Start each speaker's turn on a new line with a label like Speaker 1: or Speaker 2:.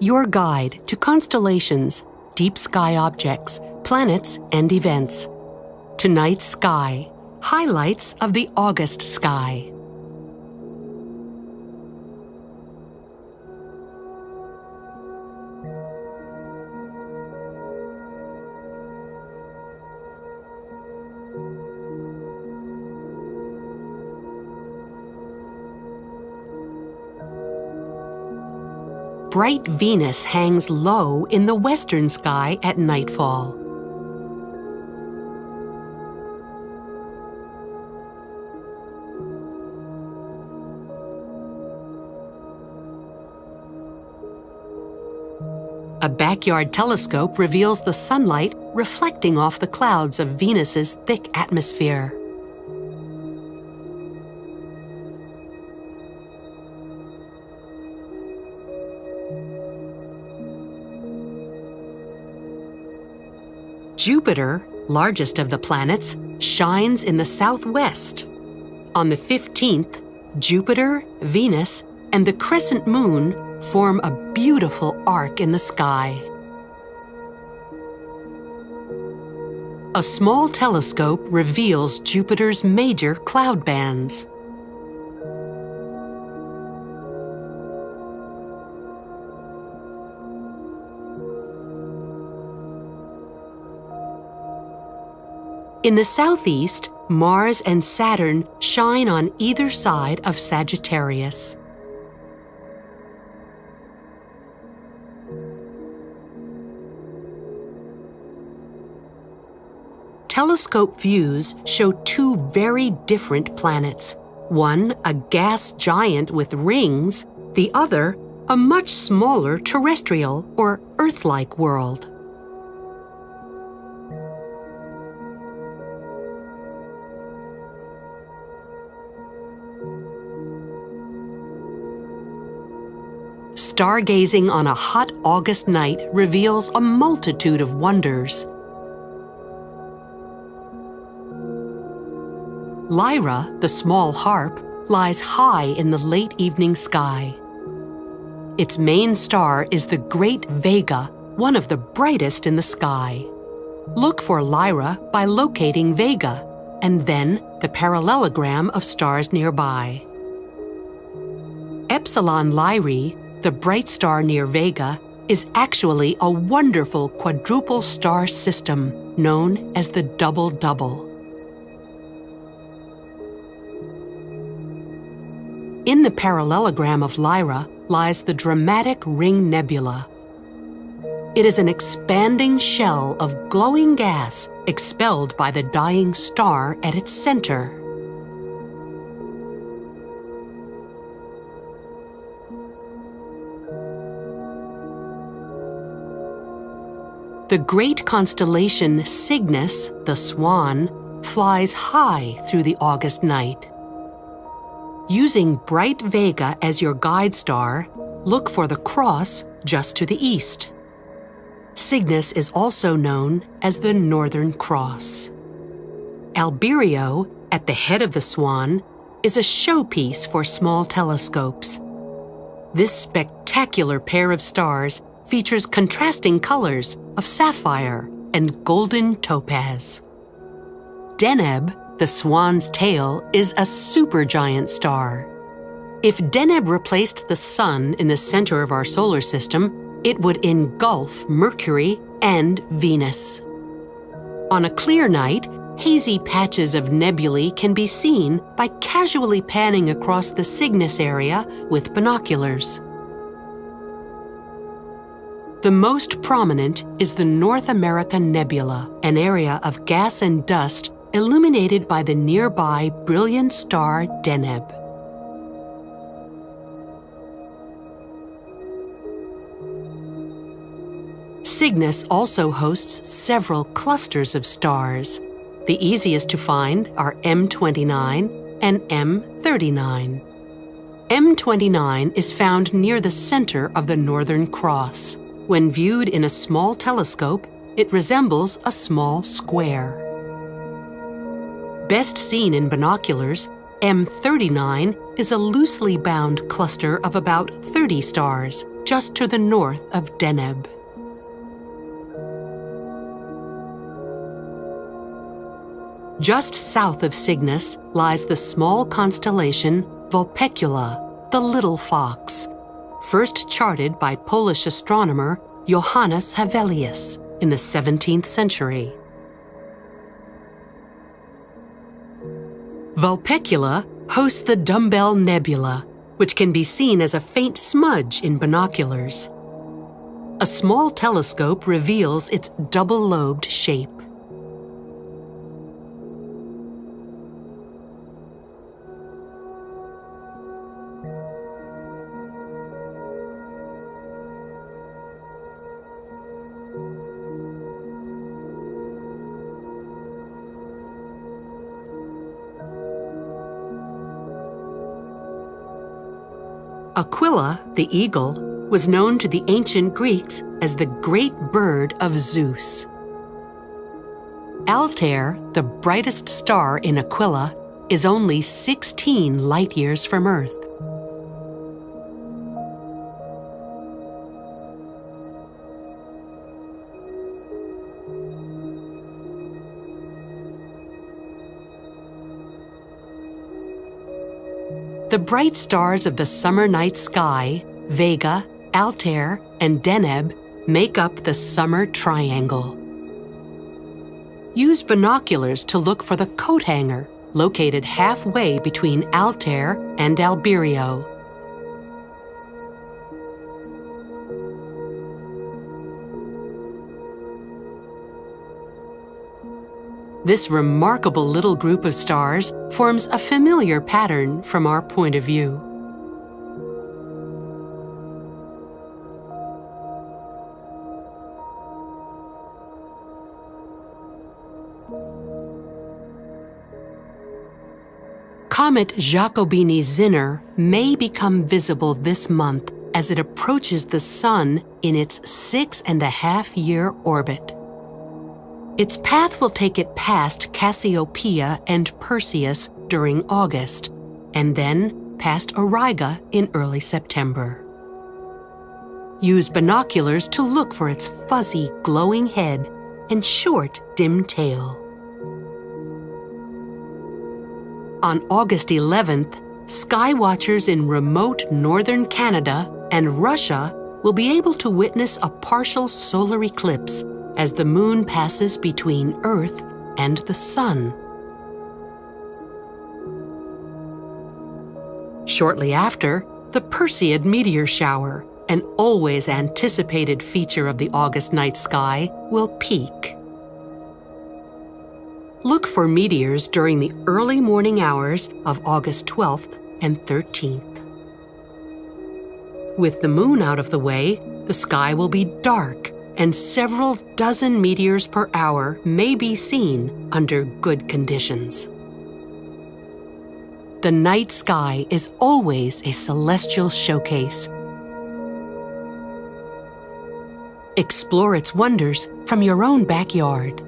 Speaker 1: your guide to constellations, deep sky objects, planets, and events. Tonight's Sky, highlights of the August sky. Bright Venus hangs low in the western sky at nightfall. A backyard telescope reveals the sunlight reflecting off the clouds of Venus's thick atmosphere. Jupiter, largest of the planets, shines in the southwest. On the 15th, Jupiter, Venus, and the crescent moon form a beautiful arc in the sky. A small telescope reveals Jupiter's major cloud bands. In the southeast, Mars and Saturn shine on either side of Sagittarius. Telescope views show two very different planets. One, a gas giant with rings, the other, a much smaller terrestrial or Earth-like world. Stargazing on a hot August night reveals a multitude of wonders. Lyra, the small harp, lies high in the late evening sky. Its main star is the Great Vega, one of the brightest in the sky. Look for Lyra by locating Vega, and then the parallelogram of stars nearby. Epsilon Lyrae, the bright star near Vega, is actually a wonderful quadruple star system known as the Double-Double. In the parallelogram of Lyra lies the dramatic Ring Nebula. It is an expanding shell of glowing gas expelled by the dying star at its center. The great constellation Cygnus, the Swan, flies high through the August night. Using bright Vega as your guide star, look for the cross just to the east. Cygnus is also known as the Northern Cross. Albireo, at the head of the Swan, is a showpiece for small telescopes. This spectacular pair of stars features contrasting colors of sapphire and golden topaz. Deneb, the Swan's tail, is a supergiant star. If Deneb replaced the Sun in the center of our solar system, it would engulf Mercury and Venus. On a clear night, hazy patches of nebulae can be seen by casually panning across the Cygnus area with binoculars. The most prominent is the North America Nebula, an area of gas and dust illuminated by the nearby brilliant star Deneb. Cygnus also hosts several clusters of stars. The easiest to find are M29 and M39. M29 is found near the center of the Northern Cross. When viewed in a small telescope, it resembles a small square. Best seen in binoculars, M39 is a loosely bound cluster of about 30 stars, just to the north of Deneb. Just south of Cygnus lies the small constellation Vulpecula, the Little Fox, first charted by Polish astronomer Johannes Hevelius in the 17th century. Vulpecula hosts the Dumbbell Nebula, which can be seen as a faint smudge in binoculars. A small telescope reveals its double-lobed shape. Aquila, the eagle, was known to the ancient Greeks as the great bird of Zeus. Altair, the brightest star in Aquila, is only 16 light-years from Earth. The bright stars of the summer night sky, Vega, Altair, and Deneb, make up the summer triangle. Use binoculars to look for the coat hanger, located halfway between Altair and Albireo. This remarkable little group of stars forms a familiar pattern from our point of view. Comet Giacobini-Zinner may become visible this month as it approaches the Sun in its 6.5-year orbit. Its path will take it past Cassiopeia and Perseus during August, and then past Auriga in early September. Use binoculars to look for its fuzzy, glowing head and short, dim tail. On August 11th, sky watchers in remote northern Canada and Russia will be able to witness a partial solar eclipse as the moon passes between Earth and the Sun. Shortly after, the Perseid meteor shower, an always anticipated feature of the August night sky, will peak. Look for meteors during the early morning hours of August 12th and 13th. With the moon out of the way, the sky will be dark, and several dozen meteors per hour may be seen under good conditions. The night sky is always a celestial showcase. Explore its wonders from your own backyard.